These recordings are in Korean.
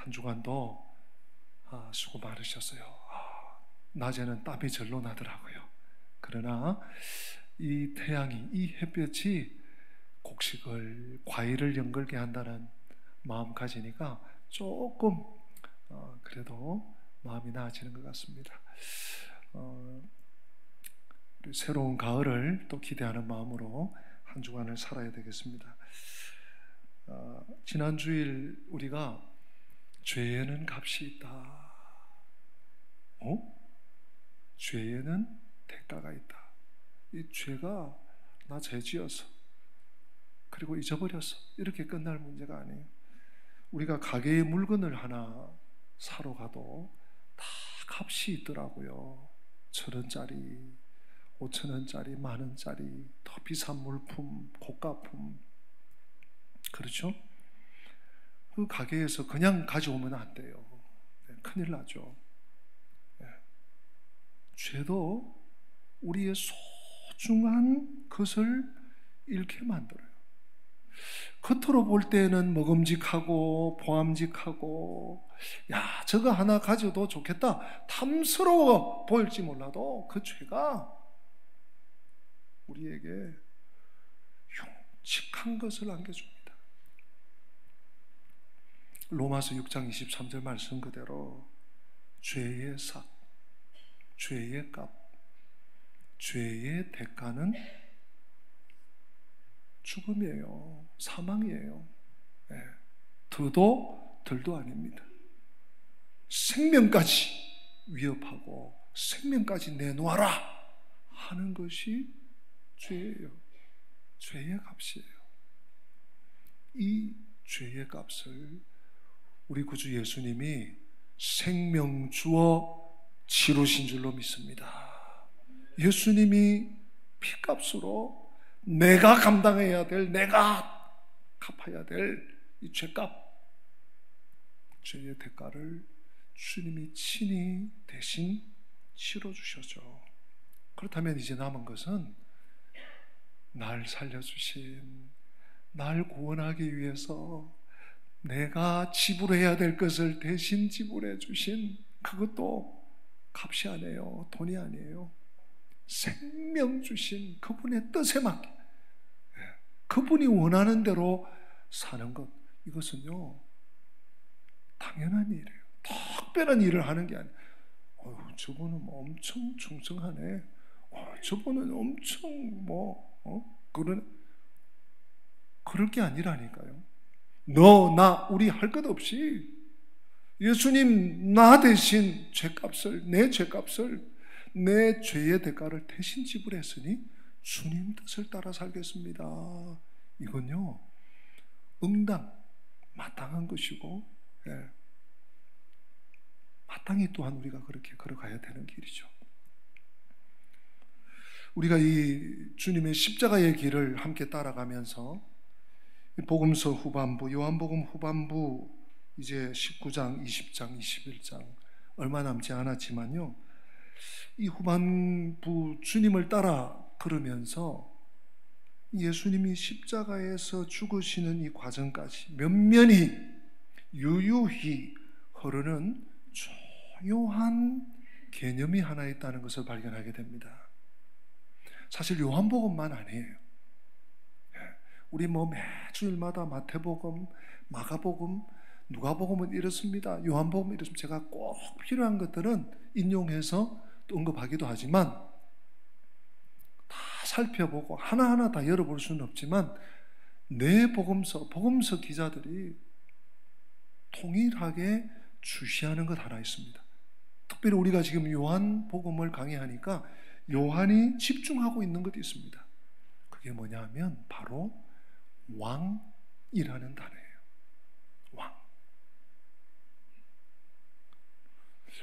한 주간도 수고 많으셨어요. 낮에는 땀이 절로 나더라고요. 그러나 이 태양이, 이 햇볕이 곡식을, 과일을 연글게 한다는 마음 가지니까 조금 그래도 마음이 나아지는 것 같습니다. 새로운 가을을 또 기대하는 마음으로 한 주간을 살아야 되겠습니다. 지난 주일 우리가 죄에는 값이 있다. 죄에는 대가가 있다. 이 죄가 나 죄지어서 그리고 잊어버려서 이렇게 끝날 문제가 아니에요. 우리가 가게에 물건을 하나 사러 가도 다 값이 있더라고요. 1,000원짜리, 5,000원짜리, 10,000원짜리, 더 비싼 물품, 고가품. 그렇죠? 그 가게에서 그냥 가져오면 안 돼요. 큰일 나죠. 죄도 우리의 소중한 것을 잃게 만들어요. 겉으로 볼 때는 먹음직하고 보암직하고 야 저거 하나 가져도 좋겠다 탐스러워 보일지 몰라도 그 죄가 우리에게 흉측한 것을 안겨줍니다. 로마서 6장 23절 말씀 그대로 죄의 삭, 죄의 값, 죄의 대가는 죽음이에요. 사망이에요. 더도 덜도 아닙니다. 생명까지 위협하고 생명까지 내놓아라 하는 것이 죄예요. 죄의 값이에요. 이 죄의 값을 우리 구주 예수님이 생명 주어 치르신 줄로 믿습니다. 예수님이 피값으로 내가 감당해야 될, 내가 갚아야 될 이 죄값, 죄의 대가를 주님이 친히 대신 치러주셨죠. 그렇다면 이제 남은 것은 날 살려주신, 날 구원하기 위해서 내가 지불해야 될 것을 대신 지불해 주신, 그것도 값이 아니에요. 돈이 아니에요. 생명 주신 그분의 뜻에 맞게 그분이 원하는 대로 사는 것, 이것은요 당연한 일이에요. 특별한 일을 하는 게 아니에요. 저분은 엄청 충성하네. 저분은 엄청 그럴 게 아니라니까요. 너, 나, 우리 할 것 없이 예수님 나 대신 죄값을, 내 죄값을, 내 죄의 대가를 대신 지불했으니 주님 뜻을 따라 살겠습니다. 이건요 마땅한 것이고 마땅히 또한 우리가 그렇게 걸어가야 되는 길이죠. 우리가 이 주님의 십자가의 길을 함께 따라가면서 복음서 후반부, 요한복음 후반부 이제 19장, 20장, 21장 얼마 남지 않았지만요, 이 후반부 주님을 따라 걸으면서 예수님이 십자가에서 죽으시는 이 과정까지 면면히 유유히 흐르는 중요한 개념이 하나 있다는 것을 발견하게 됩니다. 사실 요한복음만 아니에요. 우리 매주일마다 마태복음, 마가복음, 누가복음은 이렇습니다. 요한복음은 이렇습니다. 제가 꼭 필요한 것들은 인용해서 또 언급하기도 하지만 다 살펴보고 하나하나 다 열어볼 수는 없지만 내 복음서 기자들이 통일하게 주시하는 것 하나 있습니다. 특별히 우리가 지금 요한복음을 강의하니까 요한이 집중하고 있는 것이 있습니다. 그게 뭐냐 하면 바로 왕이라는 단어예요. 왕.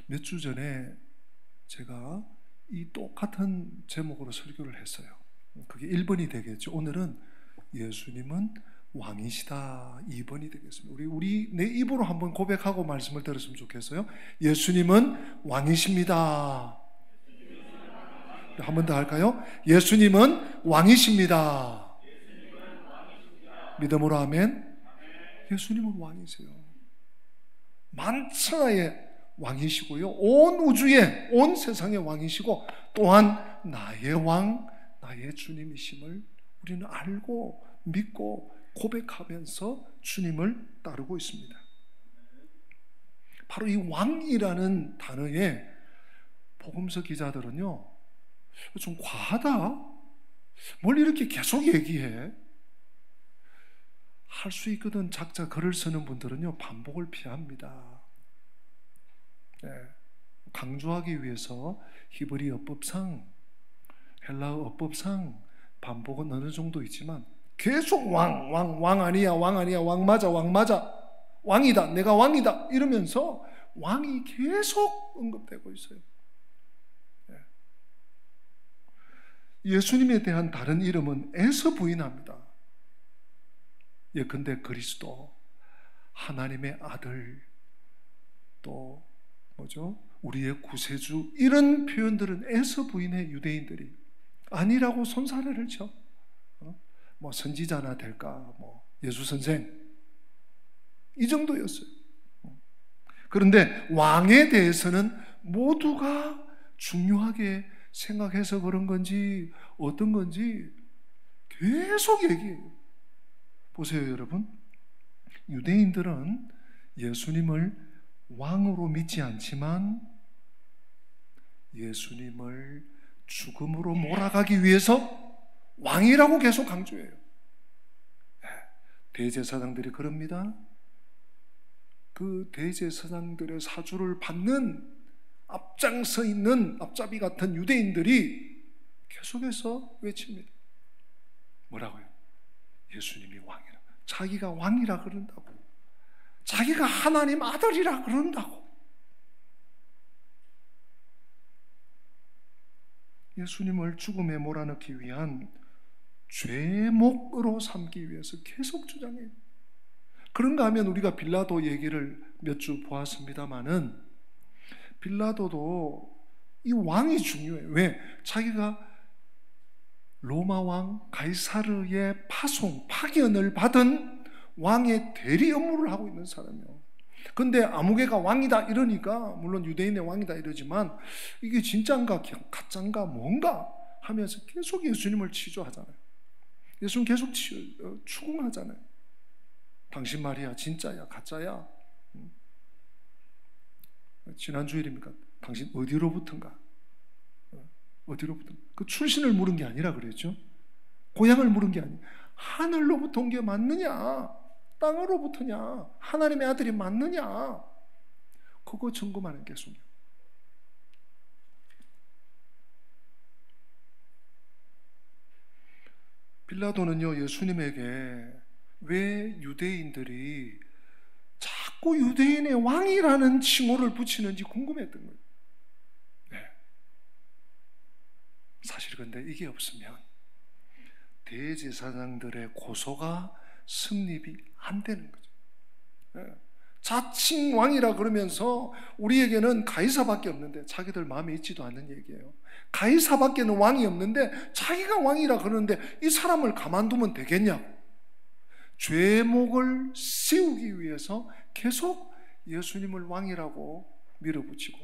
몇 주 전에 제가 이 똑같은 제목으로 설교를 했어요. 그게 1번이 되겠죠. 오늘은 예수님은 왕이시다 2번이 되겠습니다. 우리 내 입으로 한번 고백하고 말씀을 들었으면 좋겠어요. 예수님은 왕이십니다. 한 번 더 할까요? 예수님은 왕이십니다. 믿음으로 아멘. 예수님은 왕이세요. 만천하의 왕이시고요, 온 우주의, 온 세상의 왕이시고 또한 나의 왕, 나의 주님이심을 우리는 알고 믿고 고백하면서 주님을 따르고 있습니다. 바로 이 왕이라는 단어에 복음서 기자들은요, 좀 과하다, 뭘 이렇게 계속 얘기해, 할 수 있거든 작자 글을 쓰는 분들은요 반복을 피합니다. 네. 강조하기 위해서 히브리 어법상, 헬라어 어법상 반복은 어느 정도 있지만 계속 왕 아니야, 왕 아니야, 왕 맞아, 왕 맞아, 왕이다, 내가 왕이다 이러면서 왕이 계속 언급되고 있어요. 네. 예수님에 대한 다른 이름은 에서 부인합니다. 예컨대 그리스도, 하나님의 아들, 또 뭐죠? 우리의 구세주, 이런 표현들은 에서 부인해 유대인들이. 아니라고 손사래를 쳐. 뭐 선지자나 될까, 뭐 예수 선생, 이 정도였어요. 그런데 왕에 대해서는 모두가 중요하게 생각해서 그런 건지 어떤 건지 계속 얘기해요. 보세요, 여러분. 유대인들은 예수님을 왕으로 믿지 않지만 예수님을 죽음으로 몰아가기 위해서 왕이라고 계속 강조해요. 대제사장들이 그럽니다. 그 대제사장들의 사주를 받는 앞장서 있는 앞잡이 같은 유대인들이 계속해서 외칩니다. 뭐라고요? 예수님이 왕이라. 자기가 왕이라 그런다고. 자기가 하나님 아들이라 그런다고. 예수님을 죽음에 몰아넣기 위한 죄목으로 삼기 위해서 계속 주장해요. 그런가 하면 우리가 빌라도 얘기를 몇 주 보았습니다마는 빌라도도 이 왕이 중요해요. 왜? 자기가 로마 왕 가이사르의 파견을 받은 왕의 대리 업무를 하고 있는 사람이에요. 근데 아무개가 왕이다 이러니까, 물론 유대인의 왕이다 이러지만 이게 진짜인가 가짜인가 뭔가 하면서 계속 예수님을 치조하잖아요. 예수님 계속 추궁하잖아요. 당신 말이야 진짜야 가짜야? 지난주일입니까? 당신 어디로부터인가? 어디로부터? 그 출신을 물은 게 아니라 그랬죠. 고향을 물은 게 아니에요. 하늘로부터 온 게 맞느냐? 땅으로부터냐? 하나님의 아들이 맞느냐? 그거 점검하는 게 중요해요. 빌라도는요, 예수님에게 왜 유대인들이 자꾸 유대인의 왕이라는 칭호를 붙이는지 궁금했던 거예요. 네. 사실 근데 이게 없으면 대제사장들의 고소가 성립이 안 되는 거죠. 네. 자칭 왕이라 그러면서 우리에게는 가이사밖에 없는데, 자기들 마음에 있지도 않는 얘기예요. 가이사밖에는 왕이 없는데 자기가 왕이라 그러는데 이 사람을 가만두면 되겠냐고. 죄목을 씌우기 위해서 계속 예수님을 왕이라고 밀어붙이고,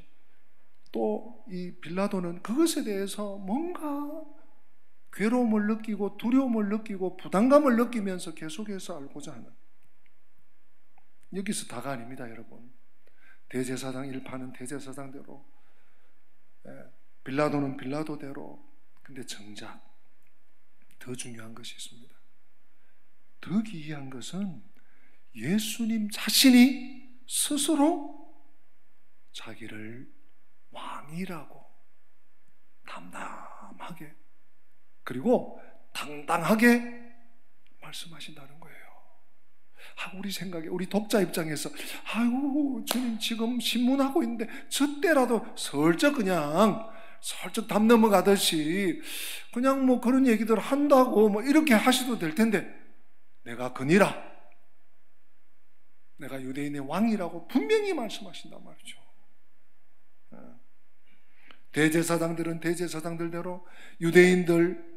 또 이 빌라도는 그것에 대해서 뭔가 괴로움을 느끼고 두려움을 느끼고 부담감을 느끼면서 계속해서 알고자 하는, 여기서 다가 아닙니다, 여러분. 대제사장 일파는 대제사장대로, 빌라도는 빌라도대로. 근데 정작 더 중요한 것이 있습니다. 더 기이한 것은 예수님 자신이 스스로 자기를 왕이라고 담담하게 그리고 당당하게 말씀하신다는 거예요. 우리 생각에, 우리 독자 입장에서 아이고 주님 지금 신문하고 있는데 저 때라도 슬쩍 담 넘어가듯이 그냥 뭐 그런 얘기들 한다고 뭐 이렇게 하셔도 될 텐데, 내가 그니라, 내가 유대인의 왕이라고 분명히 말씀하신단 말이죠. 대제사장들은 대제사장들대로, 유대인들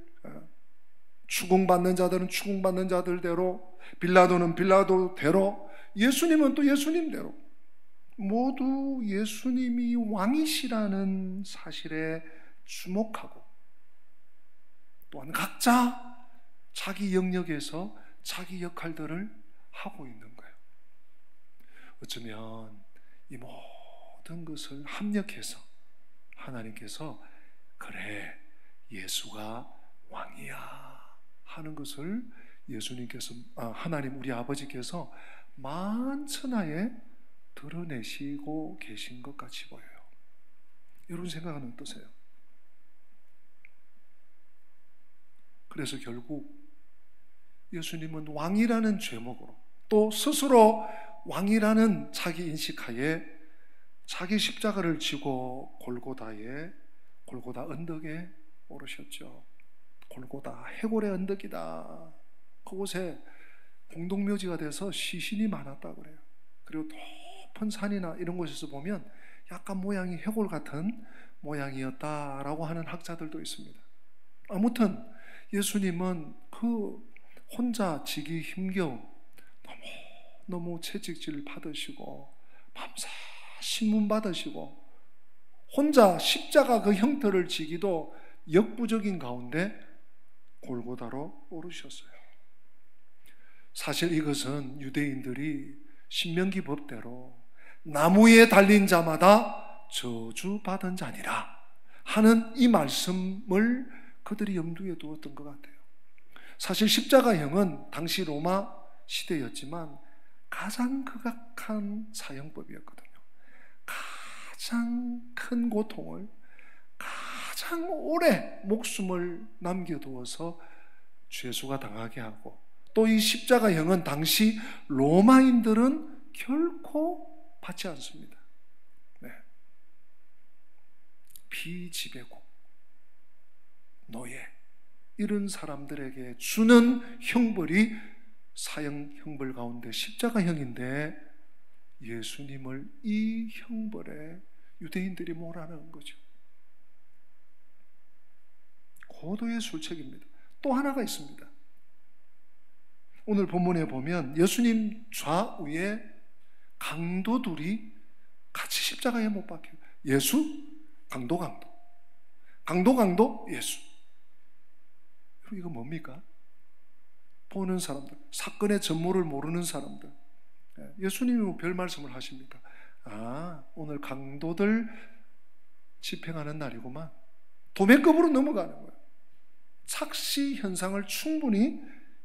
추궁받는 자들은 추궁받는 자들대로, 빌라도는 빌라도대로, 예수님은 또 예수님대로. 모두 예수님이 왕이시라는 사실에 주목하고 또한 각자 자기 영역에서 자기 역할들을 하고 있는 거예요. 어쩌면 이 모든 것을 합력해서 하나님께서 그래, 예수가 왕이야 하는 것을 예수님께서, 하나님 우리 아버지께서 만천하에 드러내시고 계신 것 같이 보여요. 여러분 생각은 어떠세요? 그래서 결국 예수님은 왕이라는 제목으로 또 스스로 왕이라는 자기 인식하에 자기 십자가를 지고 골고다 언덕에 오르셨죠. 골고다 해골의 언덕이다. 그곳에 공동묘지가 돼서 시신이 많았다 그래요. 그리고 높은 산이나 이런 곳에서 보면 약간 모양이 해골 같은 모양이었다라고 하는 학자들도 있습니다. 아무튼 예수님은 그 혼자 지기 힘겨운 너무 채찍질 받으시고 밤새 신문 받으시고 혼자 십자가 그 형태를 지기도 역부족인 가운데 골고다로 오르셨어요. 사실 이것은 유대인들이 신명기 법대로 나무에 달린 자마다 저주받은 자니라 하는 이 말씀을 그들이 염두에 두었던 것 같아요. 사실 십자가형은 당시 로마 시대였지만 가장 극악한 사형법이었거든요. 가장 큰 고통을 가장 오래 목숨을 남겨두어서 죄수가 당하게 하고, 또 이 십자가형은 당시 로마인들은 결코 받지 않습니다. 네. 비지배국, 노예 이런 사람들에게 주는 형벌이 사형 형벌 가운데 십자가형인데 예수님을 이 형벌에 유대인들이 몰아넣은 거죠. 고도의 술책입니다. 또 하나가 있습니다. 오늘 본문에 보면 예수님 좌우에 강도들이 같이 십자가에 못 박혀요. 예수, 강도, 예수. 이거 뭡니까? 보는 사람들, 사건의 전모를 모르는 사람들. 예수님이 별 말씀을 하십니까? 오늘 강도들 집행하는 날이구만. 도매급으로 넘어가는 거예요. 착시 현상을 충분히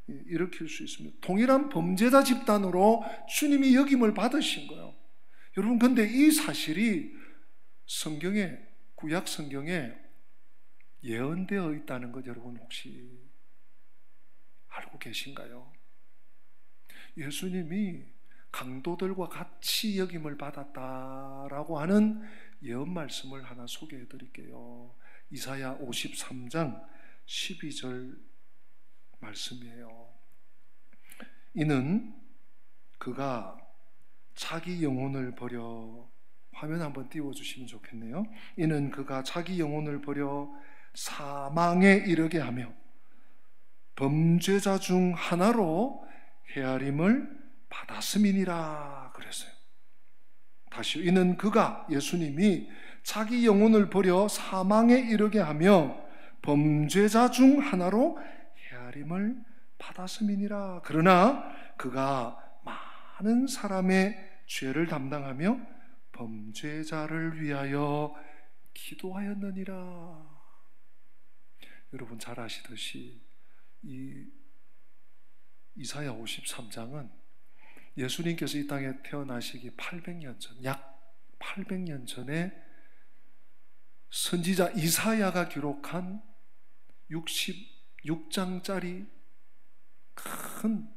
일으킬 수 있습니다. 동일한 범죄자 집단으로 주님이 역임을 받으신 거예요. 여러분, 근데 이 사실이 성경에, 구약 성경에 예언되어 있다는 것 여러분 혹시 알고 계신가요? 예수님이 강도들과 같이 역임을 받았다라고 하는 예언 말씀을 하나 소개해 드릴게요. 이사야 53장 12절 말씀이에요. 이는 그가 자기 영혼을 버려, 화면 한번 띄워주시면 좋겠네요. 이는 그가 자기 영혼을 버려 사망에 이르게 하며 범죄자 중 하나로 헤아림을 받았음이니라 그랬어요. 다시, 이는 그가, 예수님이 자기 영혼을 버려 사망에 이르게 하며 범죄자 중 하나로 헤아림을 받았음이니라. 그러나 그가 많은 사람의 죄를 담당하며 범죄자를 위하여 기도하였느니라. 여러분 잘 아시듯이 이 이사야 53장은 예수님께서 이 땅에 태어나시기 800년 전, 약 800년 전에 선지자 이사야가 기록한 66장짜리 큰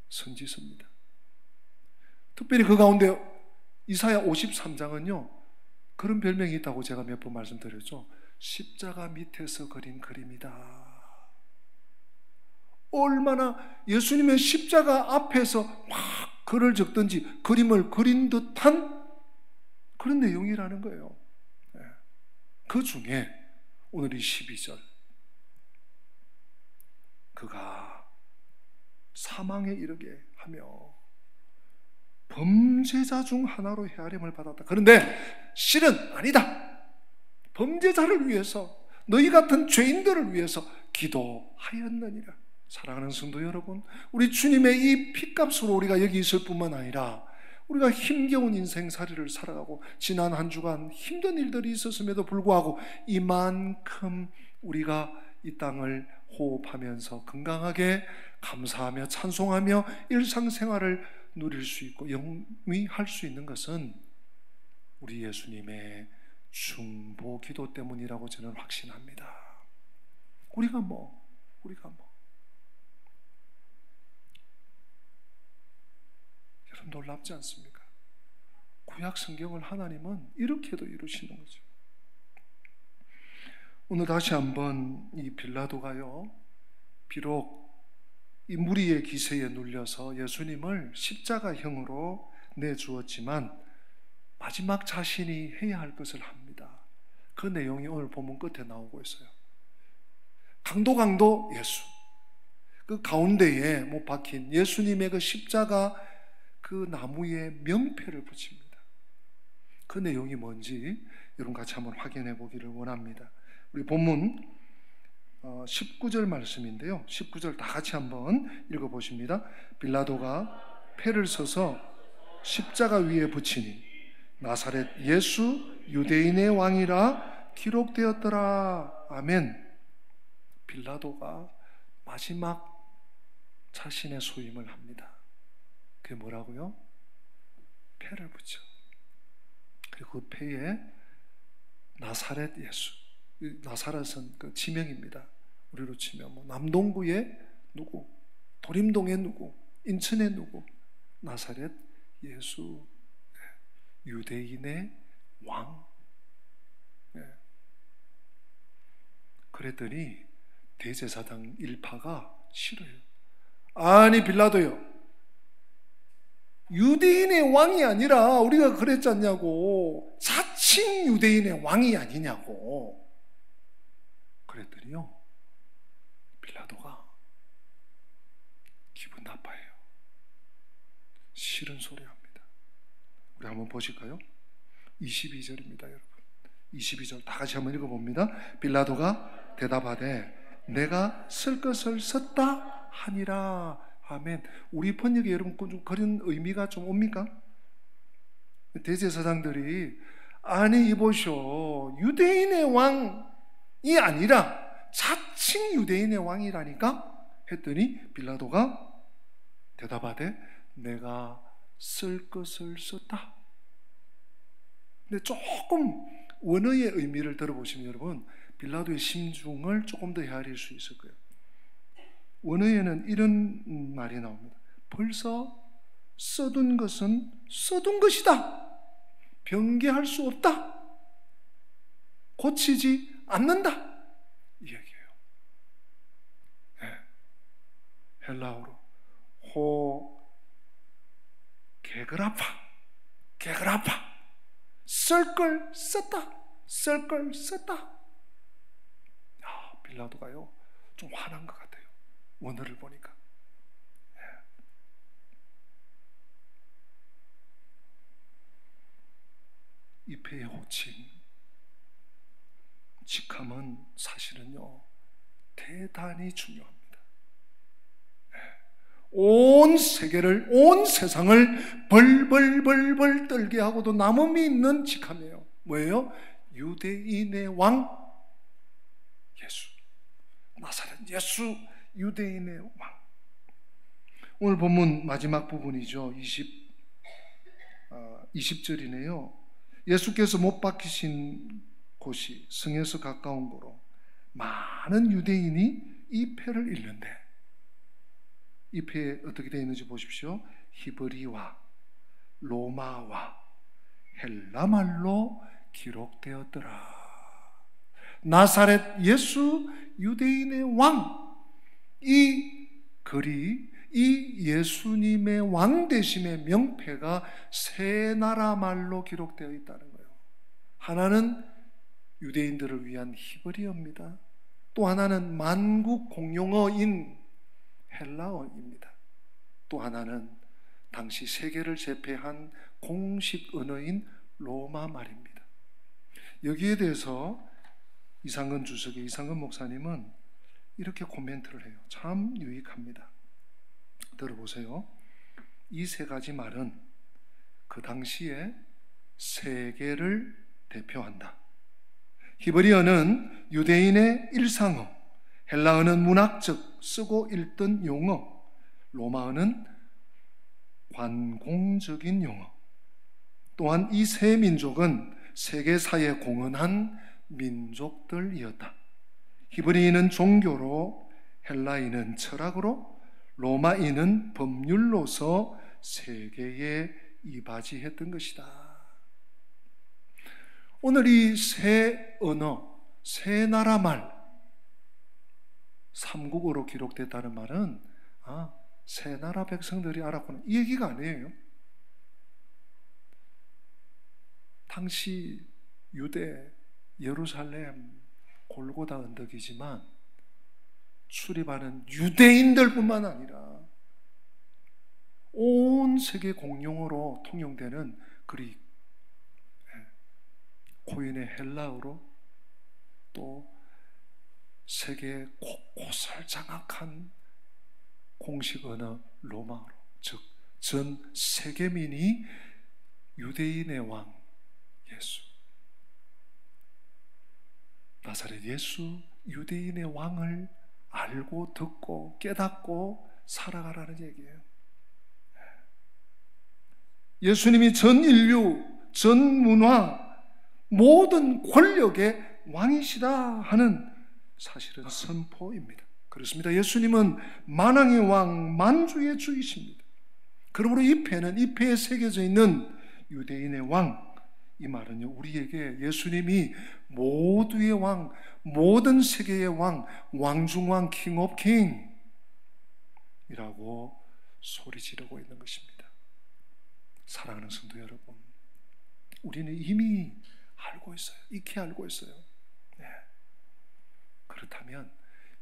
대선지서입니다. 특별히 그 가운데 이사야 53장은요, 그런 별명이 있다고 제가 몇 번 말씀드렸죠. 십자가 밑에서 그린 그림이다. 얼마나 예수님의 십자가 앞에서 막 글을 적든지 그림을 그린 듯한 그런 내용이라는 거예요. 그 중에 오늘 이 12절, 그가 사망에 이르게 하며 범죄자 중 하나로 헤아림을 받았다. 그런데 실은 아니다. 범죄자를 위해서, 너희 같은 죄인들을 위해서 기도하였느니라. 사랑하는 성도 여러분, 우리 주님의 이 핏값으로 우리가 여기 있을 뿐만 아니라 우리가 힘겨운 인생살이를 살아가고 지난 한 주간 힘든 일들이 있었음에도 불구하고 이만큼 우리가 이 땅을 호흡하면서 건강하게 감사하며 찬송하며 일상생활을 누릴 수 있고 영위할 수 있는 것은 우리 예수님의 중보 기도 때문이라고 저는 확신합니다. 우리가 뭐 여러분 놀랍지 않습니까? 구약 성경을 하나님은 이렇게도 이루시는 거죠. 오늘 다시 한번 이 빌라도가요, 비록 이 무리의 기세에 눌려서 예수님을 십자가형으로 내주었지만 마지막 자신이 해야 할 것을 합니다. 그 내용이 오늘 본문 끝에 나오고 있어요. 강도 예수, 그 가운데에 못 박힌 예수님의 그 십자가 그 나무에 명패를 붙입니다. 그 내용이 뭔지 여러분 같이 한번 확인해 보기를 원합니다. 우리 본문 19절 말씀인데요, 19절 다 같이 한번 읽어보십니다. 빌라도가 패를 써서 십자가 위에 붙이니 나사렛 예수 유대인의 왕이라 기록되었더라. 아멘. 빌라도가 마지막 자신의 소임을 합니다. 그게 뭐라고요? 패를 붙여. 그리고 그 패에 나사렛 예수, 나사렛은 그 지명입니다. 우리로 치면 뭐 남동구의 누구, 도림동의 누구, 인천의 누구, 나사렛 예수, 유대인의 왕. 그랬더니 대제사장 일파가 싫어요. 아니 빌라도요, 유대인의 왕이 아니라 우리가 그랬지 않냐고, 자칭 유대인의 왕이 아니냐고 그랬더니요, 빌라도가 기분 나빠해요. 싫은 소리 합니다. 우리 한번 보실까요? 22절입니다 여러분. 22절 다 같이 한번 읽어봅니다. 빌라도가 대답하되 내가 쓸 것을 썼다 하니라. 아멘. 우리 번역에 여러분 좀 그런 의미가 좀 옵니까? 대제사장들이 아니 이보쇼, 유대인의 왕이 아니라 자칭 유대인의 왕이라니까 했더니 빌라도가 대답하되 내가 쓸 것을 썼다. 근데 조금 원어의 의미를 들어보시면 여러분 빌라도의 심중을 조금 더 헤아릴 수 있을 거예요. 원어에는 이런 말이 나옵니다. 벌써 써둔 것은 써둔 것이다. 변개할 수 없다. 고치지 않는다. 이 얘기예요. 네. 헬라어로 게그라파 쓸 걸 썼다. 빌라도가요 좀 화난 것 같아요. 원어를 보니까. 이 패의 호칭, 직함은 사실은요 대단히 중요합니다. 온 세계를, 온 세상을 벌벌 떨게 하고도 남음이 있는 직함이에요. 뭐예요? 유대인의 왕 예수, 나사렛 예수, 유대인의 왕. 오늘 본문 마지막 부분이죠. 20절이네요. 예수께서 못 박히신 곳이 성에서 가까운 곳으로 많은 유대인이 이 패를 읽는데, 이 패에 어떻게 되어 있는지 보십시오. 히브리와 로마와 헬라말로 기록되었더라. 나사렛 예수 유대인의 왕. 이 글이, 이 예수님의 왕 되심의 명패가 세 나라 말로 기록되어 있다는 거예요. 하나는 유대인들을 위한 히브리어입니다. 또 하나는 만국 공용어인 헬라어입니다. 또 하나는 당시 세계를 제패한 공식 언어인 로마 말입니다. 여기에 대해서 이상근 주석의 이상근 목사님은 이렇게 코멘트를 해요. 참 유익합니다. 들어보세요. 이 세 가지 말은 그 당시에 세계를 대표한다. 히브리어는 유대인의 일상어, 헬라어는 문학적 쓰고 읽던 용어, 로마어는 관공적인 용어. 또한 이 세 민족은 세계사에 공헌한 민족들이었다. 히브리인은 종교로, 헬라인은 철학으로, 로마인은 법률로서 세계에 이바지했던 것이다. 오늘 이 세 언어, 세 나라 말, 삼국어로 기록됐다는 말은 세 나라 백성들이 알았구나, 이 얘기가 아니에요. 당시 유대, 예루살렘, 골고다 언덕이지만 출입하는 유대인들뿐만 아니라 온 세계 공용어로 통용되는 그리스, 고인의 헬라어로, 또 세계 곳곳을 장악한 공식 언어 로마어로, 즉 전 세계민이 유대인의 왕 예수, 나사렛 예수, 유대인의 왕을 알고 듣고 깨닫고 살아가라는 얘기예요. 예수님이 전 인류, 전 문화, 모든 권력의 왕이시다 하는 사실은 선포입니다. 그렇습니다. 예수님은 만왕의 왕, 만주의 주이십니다. 그러므로 이 패에 새겨져 있는 유대인의 왕, 이 말은요, 우리에게 예수님이 모두의 왕, 모든 세계의 왕, 왕중왕, 킹 오브 킹이라고 소리 지르고 있는 것입니다. 사랑하는 성도 여러분, 우리는 이미 알고 있어요. 익히 알고 있어요. 네. 그렇다면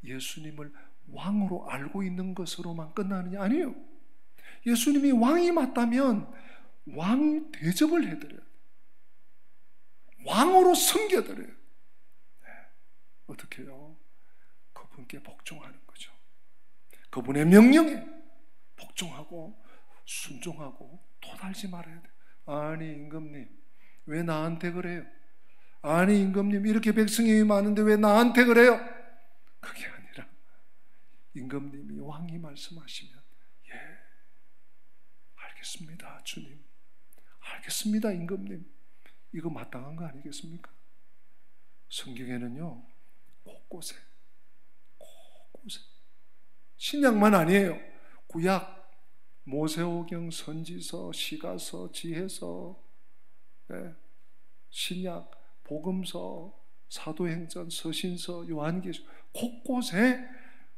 예수님을 왕으로 알고 있는 것으로만 끝나느냐? 아니에요. 예수님이 왕이 맞다면 왕 대접을 해드려요. 왕으로 섬겨드려요. 네. 어떻게 해요? 그분께 복종하는 거죠. 그분의 명령에 복종하고 순종하고 토달지 말아야 돼요. 아니 임금님, 왜 나한테 그래요? 아니 임금님, 이렇게 백성이 많은데 왜 나한테 그래요? 그게 아니라 임금님이 왕이 말씀하시면 알겠습니다 주님, 알겠습니다 임금님, 이거 마땅한 거 아니겠습니까? 성경에는요, 곳곳에 신약만 아니에요. 구약, 모세오경, 선지서, 시가서, 지혜서, 네, 신약, 복음서, 사도행전, 서신서, 요한계시록, 곳곳에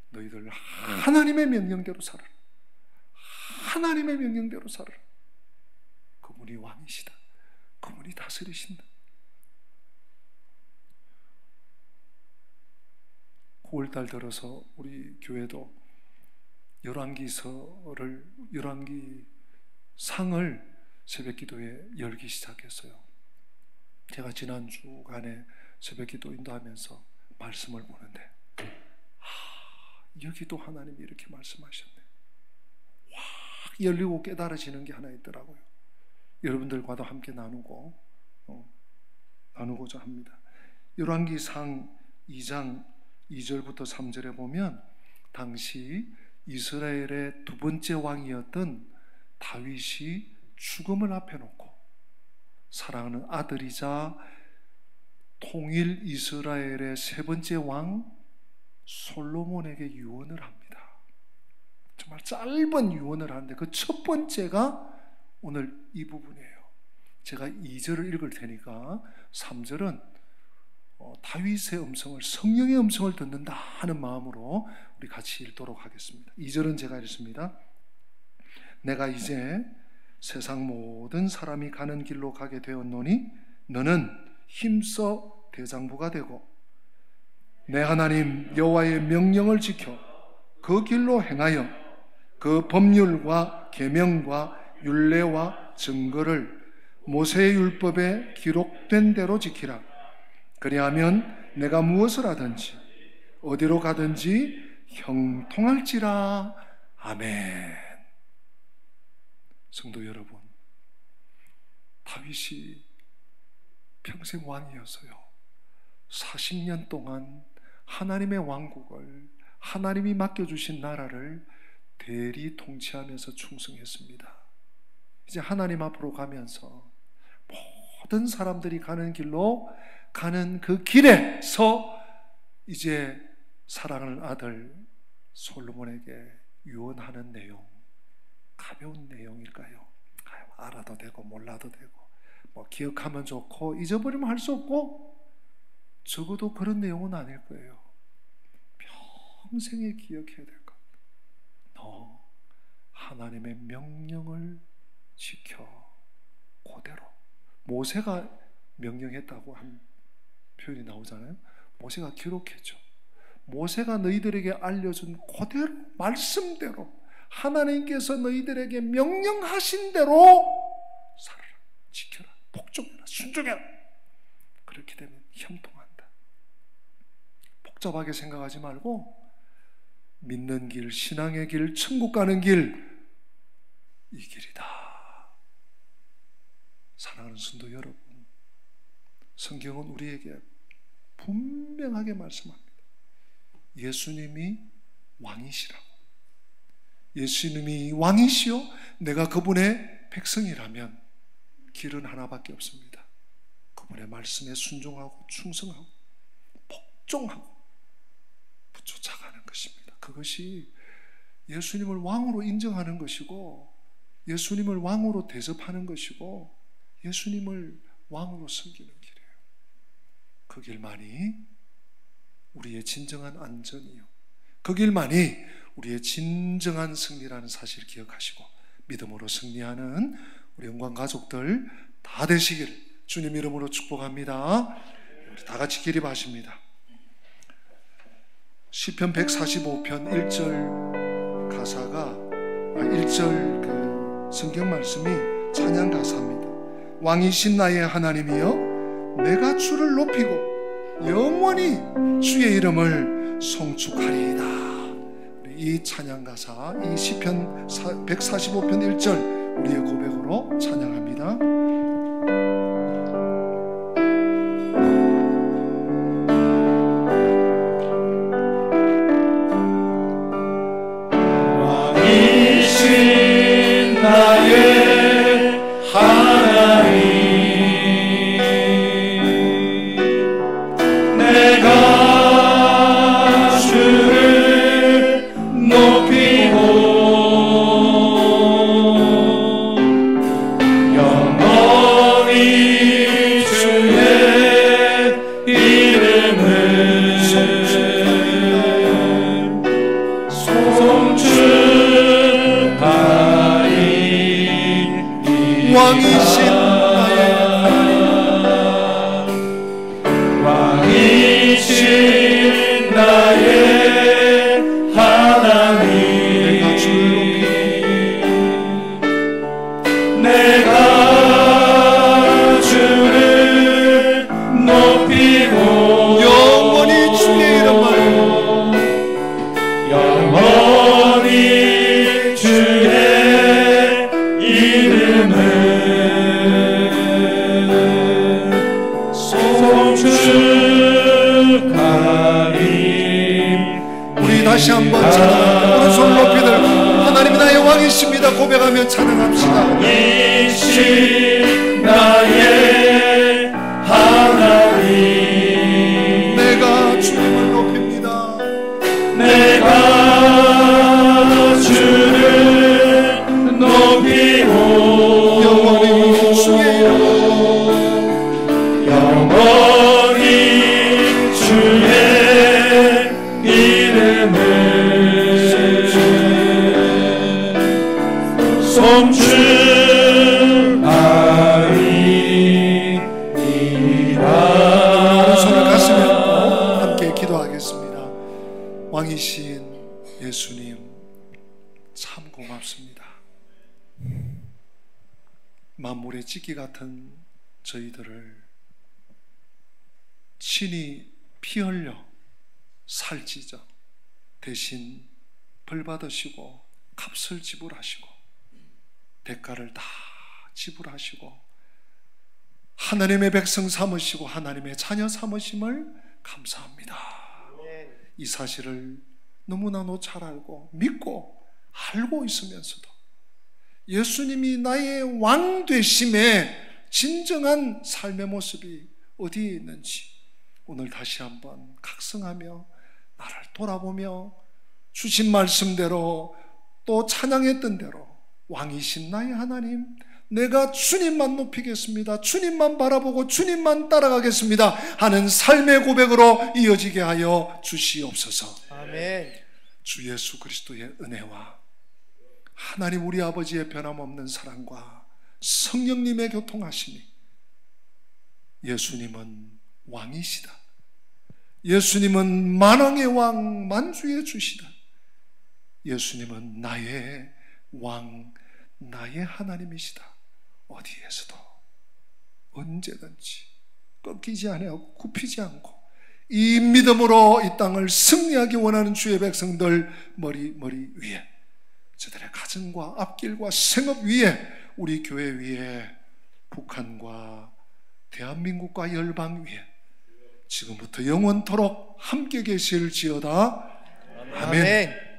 너희들 하나님의 명령대로 살아라. 하나님의 명령대로 살아라. 그분이 왕이시다. 그분이 다스리신다. 9월달 들어서 우리 교회도 열왕기 상을 새벽기도에 열기 시작했어요. 제가 지난 주간에 새벽기도 인도하면서 말씀을 보는데 여기도 하나님이 이렇게 말씀하셨네. 확 열리고 깨달아지는 게 하나 있더라고요. 여러분들과도 함께 나누고자 합니다. 열왕기상 2장 2절부터 3절에 보면 당시 이스라엘의 두 번째 왕이었던 다윗이 죽음을 앞에 놓고 사랑하는 아들이자 통일 이스라엘의 세 번째 왕 솔로몬에게 유언을 합니다. 정말 짧은 유언을 하는데 그 첫 번째가 오늘 이 부분이에요. 제가 2절을 읽을 테니까 3절은 다윗의 음성을, 성령의 음성을 듣는다 하는 마음으로 우리 같이 읽도록 하겠습니다. 2절은 제가 읽습니다. 내가 이제 세상 모든 사람이 가는 길로 가게 되었노니 너는 힘써 대장부가 되고 내 하나님 여호와의 명령을 지켜 그 길로 행하여 그 법률과 계명과 율례와 증거를 모세의 율법에 기록된 대로 지키라. 그리하면 내가 무엇을 하든지 어디로 가든지 형통할지라. 아멘. 성도 여러분, 다윗이 평생 왕이어서요 40년 동안 하나님의 왕국을, 하나님이 맡겨주신 나라를 대리 통치하면서 충성했습니다. 이제 하나님 앞으로 가면서 모든 사람들이 가는 길로 가는 그 길에서 이제 사랑하는 아들 솔로몬에게 유언하는 내용, 가벼운 내용일까요? 알아도 되고 몰라도 되고 뭐 기억하면 좋고 잊어버리면 할 수 없고 적어도 그런 내용은 아닐 거예요. 평생에 기억해야 될 것. 너 하나님의 명령을 지켜. 그대로 모세가 명령했다고 한 표현이 나오잖아요. 모세가 기록했죠. 모세가 너희들에게 알려준 그대로, 말씀대로, 하나님께서 너희들에게 명령하신 대로 살아라, 지켜라, 복종해라, 순종해라. 그렇게 되면 형통한다. 복잡하게 생각하지 말고 믿는 길, 신앙의 길, 천국 가는 길, 이 길이다. 사랑하는 성도 여러분, 성경은 우리에게 분명하게 말씀합니다. 예수님이 왕이시라고. 예수님이 왕이시요 내가 그분의 백성이라면 길은 하나밖에 없습니다. 그분의 말씀에 순종하고 충성하고 복종하고 쫓아가는 것입니다. 그것이 예수님을 왕으로 인정하는 것이고, 예수님을 왕으로 대접하는 것이고, 예수님을 왕으로 섬기는 길이에요. 그 길만이 우리의 진정한 안전이요, 그 길만이 우리의 진정한 승리라는 사실을 기억하시고 믿음으로 승리하는 우리 영광 가족들 다 되시기를 주님 이름으로 축복합니다. 우리 다 같이 기립하십니다. 시편 145편 1절 가사가 1절 그 성경 말씀이 찬양 가사입니다. 왕이신 나의 하나님이여 내가 주를 높이고 영원히 주의 이름을 송축하리이다. 이 찬양 가사, 이 시편 145편 1절 우리의 고백으로 찬양합니다. 왕이신 나의 하나님, 내가 주를 높이고 영원히 주의 이름을 송축하리이다. 왕이신 나의 하나님, 내가 주를 높이고 영원히 주의 이름을 우리 다시 한번 찬양합니다. 오른손 높이 들고 하나님이 나의 왕이십니다 고백하며 찬양합시다. 왕이신 나의 하나님, 내가 주님을 높입니다. 내가 주를 높이고 영원히 주의 이름 영원히 주의 이름을 송축하리이다. 손을 가슴에 얹고 함께 기도하겠습니다. 왕이신 예수님 참 고맙습니다. 만물의 찢기 같은 저희들을 친히 피 흘려 살찌자 대신 벌 받으시고 값을 지불하시고 대가를 다 지불하시고 하나님의 백성 삼으시고 하나님의 자녀 삼으심을 감사합니다. 이 사실을 너무나도 잘 알고 믿고 알고 있으면서도 예수님이 나의 왕 되심의 진정한 삶의 모습이 어디에 있는지 오늘 다시 한번 각성하며 나를 돌아보며 주신 말씀대로 또 찬양했던 대로 왕이신 나의 하나님, 내가 주님만 높이겠습니다, 주님만 바라보고 주님만 따라가겠습니다 하는 삶의 고백으로 이어지게 하여 주시옵소서. 아멘. 주 예수 그리스도의 은혜와 하나님 우리 아버지의 변함없는 사랑과 성령님의 교통하심이, 예수님은 왕이시다, 예수님은 만왕의 왕 만주의 주시다, 예수님은 나의 왕 나의 하나님이시다. 어디에서도 언제든지 꺾이지 않고 굽히지 않고 이 믿음으로 이 땅을 승리하기 원하는 주의 백성들 머리 위에, 저들의 가정과 앞길과 생업 위에, 우리 교회 위에, 북한과 대한민국과 열방 위에 지금부터 영원토록 함께 계실지어다. 아멘.